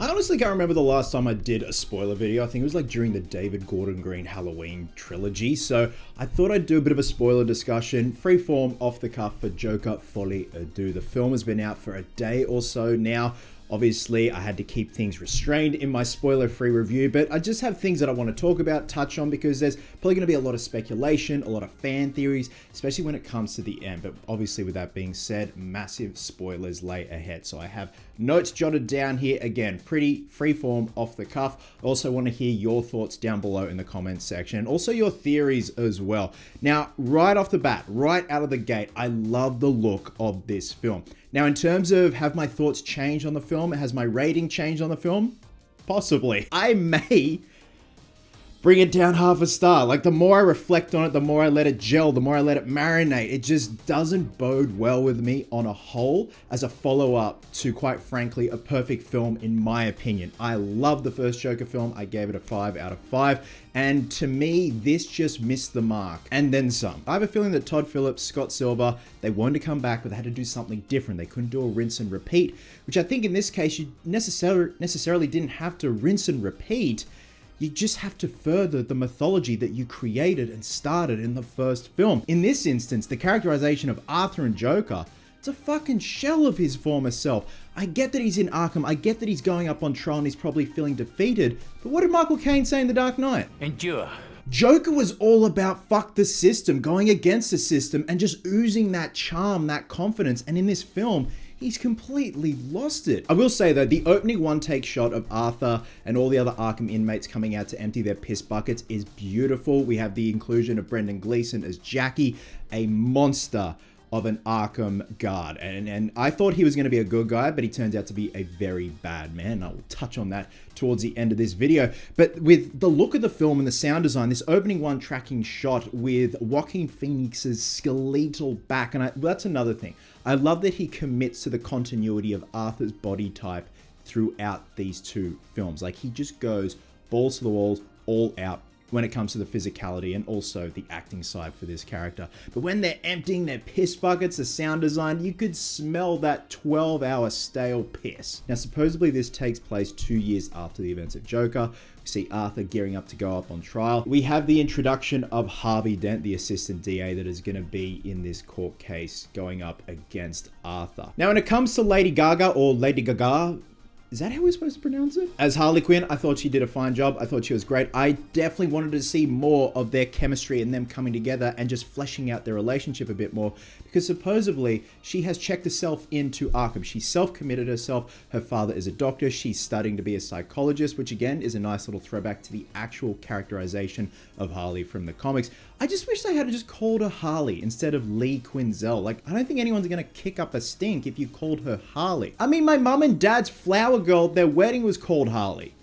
I honestly can't remember the last time I did a spoiler video. I think it was like during the David Gordon Green Halloween trilogy. So I thought I'd do a bit of a spoiler discussion, freeform, off the cuff for Joker, Folie, Deux. The film has been out for a day or so now. Obviously, I had to keep things restrained in my spoiler-free review, but I just have things that I want to talk about, touch on, because there's probably going to be a lot of speculation, a lot of fan theories, especially when it comes to the end. But obviously, with that being said, massive spoilers lay ahead. So I have notes jotted down here. Again, pretty freeform, off the cuff. I also want to hear your thoughts down below in the comments section, and also your theories as well. Now, right off the bat, right out of the gate, I love the look of this film. Now, in terms of have my thoughts changed on the film, has my rating changed on the film? Possibly. I may bring it down half a star. Like, the more I reflect on it, the more I let it gel, the more I let it marinate. It just doesn't bode well with me on a whole as a follow-up to, quite frankly, a perfect film in my opinion. I love the first Joker film. I gave it a 5 out of 5. And to me, this just missed the mark. And then some. I have a feeling that Todd Phillips, Scott Silver, they wanted to come back, but they had to do something different. They couldn't do a rinse and repeat, which I think in this case, you necessarily didn't have to rinse and repeat. You just have to further the mythology that you created and started in the first film. In this instance, the characterization of Arthur and Joker, it's a fucking shell of his former self. I get that he's in Arkham, I get that he's going up on trial and he's probably feeling defeated, but what did Michael Caine say in The Dark Knight? Endure. Joker was all about fuck the system, going against the system, and just oozing that charm, that confidence, and in this film, he's completely lost it. I will say though, the opening one-take shot of Arthur and all the other Arkham inmates coming out to empty their piss buckets is beautiful. We have the inclusion of Brendan Gleeson as Jackie, a monster of an Arkham guard. And I thought he was going to be a good guy, but he turns out to be a very bad man. I will touch on that towards the end of this video. But with the look of the film and the sound design, this opening one tracking shot with Joaquin Phoenix's skeletal back, and that's another thing. I love that he commits to the continuity of Arthur's body type throughout these two films. Like, he just goes balls to the walls, all out when it comes to the physicality and also the acting side for this character. But when they're emptying their piss buckets, the sound design, you could smell that 12-hour stale piss. Now, supposedly this takes place 2 years after the events of Joker. We see Arthur gearing up to go up on trial. We have the introduction of Harvey Dent, the assistant DA that is going to be in this court case going up against Arthur. Now, when it comes to Lady Gaga, or Lady Gaga, is that how we're supposed to pronounce it? As Harley Quinn, I thought she did a fine job. I thought she was great. I definitely wanted to see more of their chemistry and them coming together and just fleshing out their relationship a bit more, because supposedly she has checked herself into Arkham. She self-committed herself. Her father is a doctor. She's studying to be a psychologist, which again is a nice little throwback to the actual characterization of Harley from the comics. I just wish they had just called her Harley instead of Lee Quinzel. Like, I don't think anyone's gonna kick up a stink if you called her Harley. I mean, my mum and dad's flower girl, their wedding was called Harley.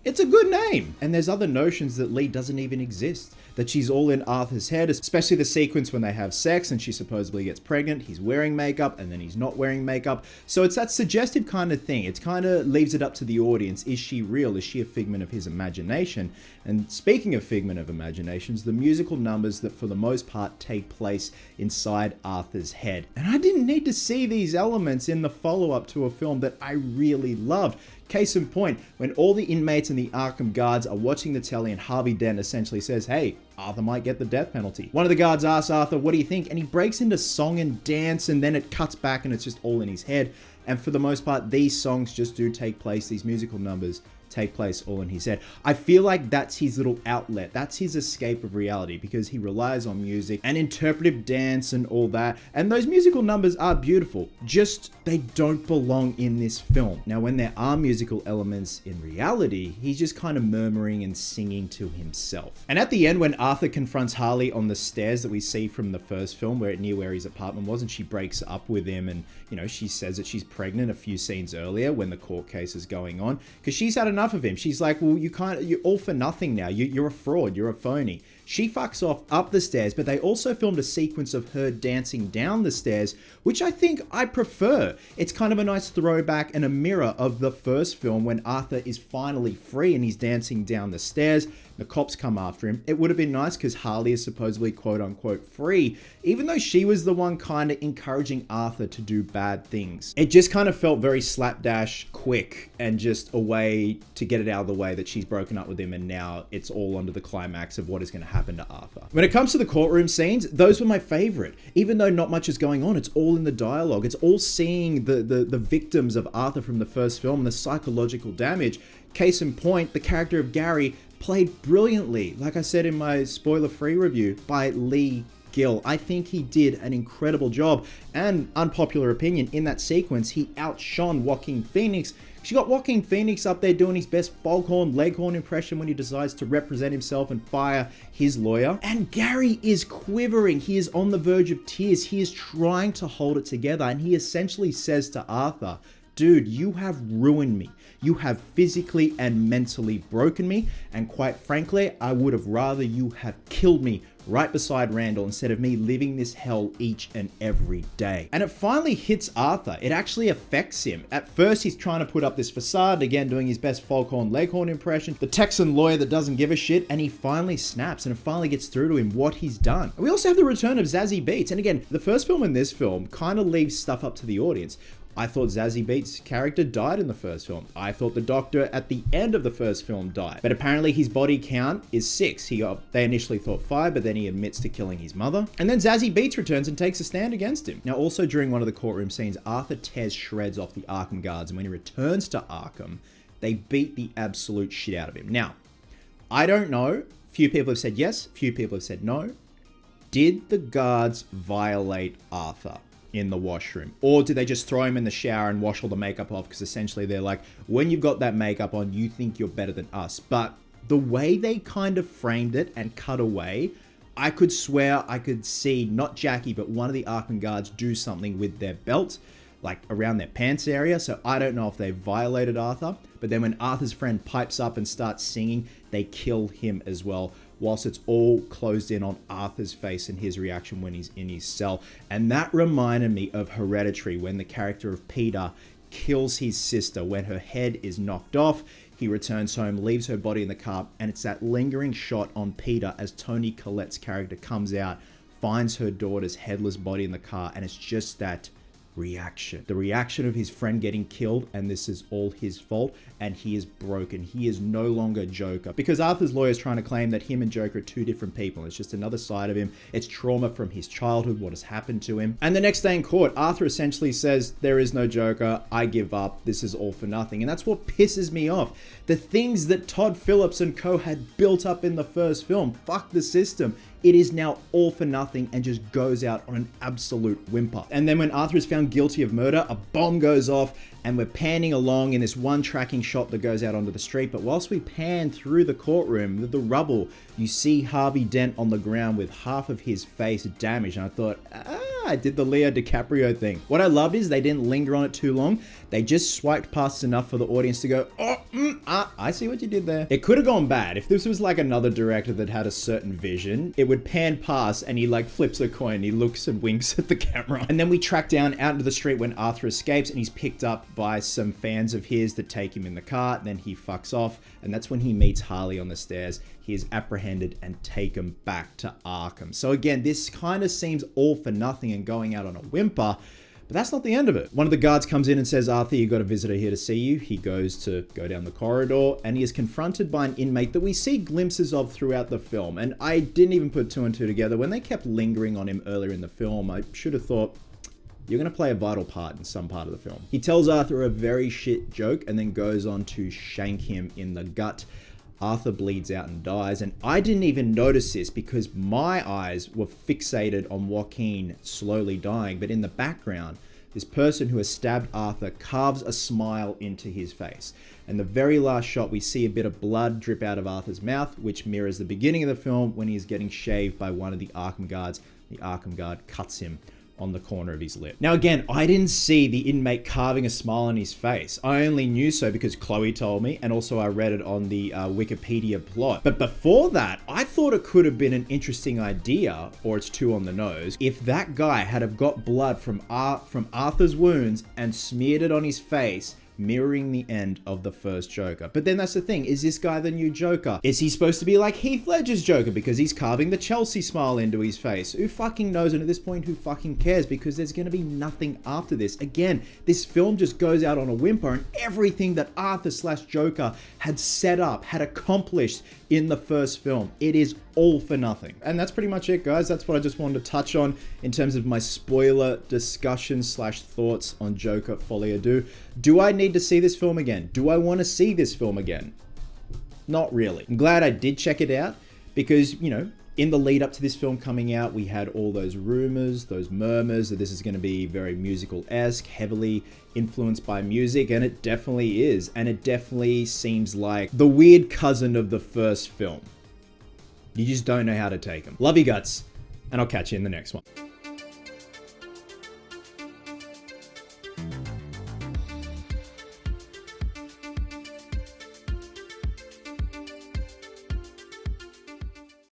It's a good name. And there's other notions that Lee doesn't even exist, that she's all in Arthur's head, especially the sequence when they have sex and she supposedly gets pregnant. He's wearing makeup and then he's not wearing makeup. So it's that suggestive kind of thing. It kind of leaves it up to the audience. Is she real? Is she a figment of his imagination? And speaking of figment of imaginations, the musical numbers that for the most part take place inside Arthur's head. And I didn't need to see these elements in the follow-up to a film that I really loved. Case in point, when all the inmates and the Arkham guards are watching the telly and Harvey Dent essentially says, hey, Arthur might get the death penalty. One of the guards asks Arthur, what do you think? And he breaks into song and dance, and then it cuts back and it's just all in his head. And for the most part, these songs just do take place, these musical numbers take place all in his head. I feel like that's his little outlet. That's his escape of reality, because he relies on music and interpretive dance and all that. And those musical numbers are beautiful, just they don't belong in this film. Now, when there are musical elements in reality, he's just kind of murmuring and singing to himself. And at the end, when Arthur confronts Harley on the stairs that we see from the first film, near where his apartment was, and she breaks up with him, and you know, she says that she's pregnant a few scenes earlier when the court case is going on, because she's had enough of him. She's like, well, you're all for nothing now. You're a fraud. You're a phony. She fucks off up the stairs, but they also filmed a sequence of her dancing down the stairs, which I think I prefer. It's kind of a nice throwback and a mirror of the first film when Arthur is finally free and he's dancing down the stairs. The cops come after him. It would have been nice because Harley is supposedly quote unquote free, even though she was the one kind of encouraging Arthur to do bad things. It just kind of felt very slapdash quick and just a way to get it out of the way that she's broken up with him and now it's all under the climax of what is going to happen to Arthur. When it comes to the courtroom scenes, those were my favorite. Even though not much is going on, it's all in the dialogue. It's all seeing the victims of Arthur from the first film and the psychological damage. Case in point, the character of Gary played brilliantly, like I said in my spoiler-free review, by Lee Gill. I think he did an incredible job, and unpopular opinion, in that sequence, he outshone Joaquin Phoenix. You got Joaquin Phoenix up there doing his best foghorn, leghorn impression when he decides to represent himself and fire his lawyer. And Gary is quivering. He is on the verge of tears. He is trying to hold it together, and he essentially says to Arthur, dude, you have ruined me. You have physically and mentally broken me, and quite frankly, I would have rather you have killed me right beside Randall instead of me living this hell each and every day. And it finally hits Arthur. It actually affects him. At first, he's trying to put up this facade, again, doing his best foghorn leghorn impression, the Texan lawyer that doesn't give a shit, and he finally snaps, and it finally gets through to him what he's done. And we also have the return of Zazie Beetz, and again, the first film and this film kind of leaves stuff up to the audience. I thought Zazie Beetz' character died in the first film. I thought the doctor at the end of the first film died. But apparently his body count is 6. They initially thought 5, but then he admits to killing his mother. And then Zazie Beetz returns and takes a stand against him. Now also during one of the courtroom scenes, Arthur tears shreds off the Arkham guards, and when he returns to Arkham, they beat the absolute shit out of him. Now, I don't know. Few people have said yes, few people have said no. Did the guards violate Arthur in the washroom, or did they just throw him in the shower and wash all the makeup off? Because essentially they're like, when you've got that makeup on, you think you're better than us. But the way they kind of framed it and cut away, I could swear I could see not Jackie, but one of the Arkham guards do something with their belt, like around their pants area. So I don't know if they violated Arthur, but then when Arthur's friend pipes up and starts singing, they kill him as well, whilst it's all closed in on Arthur's face and his reaction when he's in his cell. And that reminded me of Hereditary, when the character of Peter kills his sister. When her head is knocked off, he returns home, leaves her body in the car, and it's that lingering shot on Peter as Toni Collette's character comes out, finds her daughter's headless body in the car, and it's just that reaction. The reaction of his friend getting killed, and this is all his fault, and he is broken. He is no longer Joker. Because Arthur's lawyer is trying to claim that him and Joker are two different people. It's just another side of him. It's trauma from his childhood, what has happened to him. And the next day in court, Arthur essentially says, there is no Joker, I give up, this is all for nothing. And that's what pisses me off. The things that Todd Phillips and co had built up in the first film, fuck the system. It is now all for nothing and just goes out on an absolute whimper. And then when Arthur is found guilty of murder, a bomb goes off and we're panning along in this one tracking shot that goes out onto the street. But whilst we pan through the courtroom, the rubble, you see Harvey Dent on the ground with half of his face damaged. And I thought, I did the Leo DiCaprio thing. What I loved is they didn't linger on it too long. They just swiped past enough for the audience to go, I see what you did there. It could have gone bad. If this was like another director that had a certain vision, it would pan past and he like flips a coin. He looks and winks at the camera. And then we track down out into the street when Arthur escapes, and he's picked up by some fans of his that take him in the car. Then he fucks off, and that's when he meets Harley on the stairs. He is apprehended and taken back to Arkham. So again, this kind of seems all for nothing and going out on a whimper, but that's not the end of it. One of the guards comes in and says, Arthur, you got a visitor here to see you. He goes to go down the corridor, and he is confronted by an inmate that we see glimpses of throughout the film. And I didn't even put two and two together. When they kept lingering on him earlier in the film, I should have thought, you're going to play a vital part in some part of the film. He tells Arthur a very shit joke and then goes on to shank him in the gut. Arthur bleeds out and dies, and I didn't even notice this because my eyes were fixated on Joaquin slowly dying, but in the background, this person who has stabbed Arthur carves a smile into his face. And the very last shot, we see a bit of blood drip out of Arthur's mouth, which mirrors the beginning of the film when he is getting shaved by one of the Arkham guards. The Arkham guard cuts him on the corner of his lip. Now again, I didn't see the inmate carving a smile on his face. I only knew so because Chloe told me, and also I read it on the Wikipedia plot. But before that, I thought it could have been an interesting idea, or it's too on the nose, if that guy had have got blood from Arthur's wounds and smeared it on his face, mirroring the end of the first Joker. But then that's the thing, is this guy the new Joker? Is he supposed to be like Heath Ledger's Joker because he's carving the Chelsea smile into his face? Who fucking knows? And at this point, who fucking cares? Because there's gonna be nothing after this. Again, this film just goes out on a whimper, and everything that Arthur/Joker had set up, had accomplished in the first film, it is all for nothing. And that's pretty much it, guys. That's what I just wanted to touch on in terms of my spoiler discussion / thoughts on Joker Folie à Deux. Do I need to see this film again? Do I want to see this film again? Not really. I'm glad I did check it out because, you know, in the lead up to this film coming out, we had all those rumors, those murmurs that this is going to be very musical-esque, heavily influenced by music, and it definitely is. And it definitely seems like the weird cousin of the first film. You just don't know how to take them. Love you guts, and I'll catch you in the next one.